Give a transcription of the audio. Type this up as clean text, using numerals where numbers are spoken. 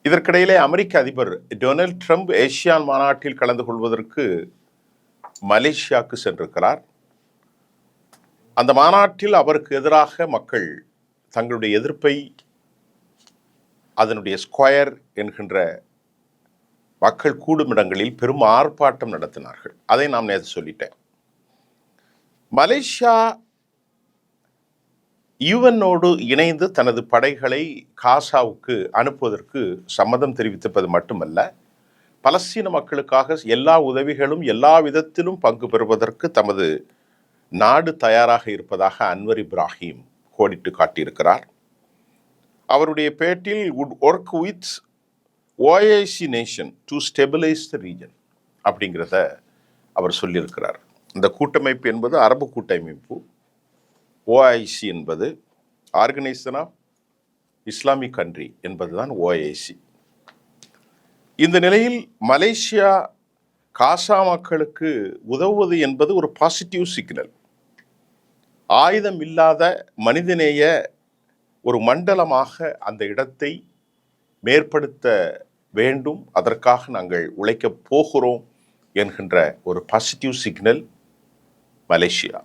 இதற்கிடையிலே அமெரிக்க அதிபர் Donald Trump ASEAN மாநாட்டில் கலந்து கொள்வதற்கு மலேசியாவுக்கு சென்றிருக்கிறார். அந்த மாநாட்டில் அவருக்கு எதிராக மக்கள் தங்களுடைய எதிர்ப்பை அதனுடைய ஸ்கொயர் என்கின்ற மக்கள் கூடும் இடங்களில் பெரும் ஆர்ப்பாட்டம் நடத்தினார்கள். அதை நாம் நேற்று சொல்லிட்டேன். மலேசியா யுஎன்னோடு இணைந்து தனது படைகளை காசாவுக்கு அனுப்புவதற்கு சம்மதம் தெரிவித்திருப்பது மட்டுமல்ல, பலஸ்தீன மக்களுக்காக எல்லா உதவிகளும் எல்லா விதத்திலும் பங்கு பெறுவதற்கு தமது நாடு தயாராக இருப்பதாக அன்வர் இப்ராஹிம் கோடிட்டு காட்டியிருக்கிறார். அவருடைய battle would work with OIC nation to stabilize the region அப்படிங்கிறத அவர் சொல்லியிருக்கிறார். இந்த கூட்டமைப்பு என்பது அரபு கூட்டமைப்பு, OIC என்பது ஆர்கனைசேஷன் ஆஃப் இஸ்லாமிக் கண்ட்ரி என்பதுதான் OIC. இந்த நிலையில் மலேசியா காசா மக்களுக்கு உதவுவது என்பது ஒரு பாசிட்டிவ் சிக்னல். ஆயுதம் இல்லாத மனிதநேய ஒரு மண்டலமாக அந்த இடத்தை மேற்படுத்த வேண்டும், அதற்காக நாங்கள் உழைக்கப் போகிறோம் என்கின்ற ஒரு பாசிட்டிவ் சிக்னல் மலேசியா.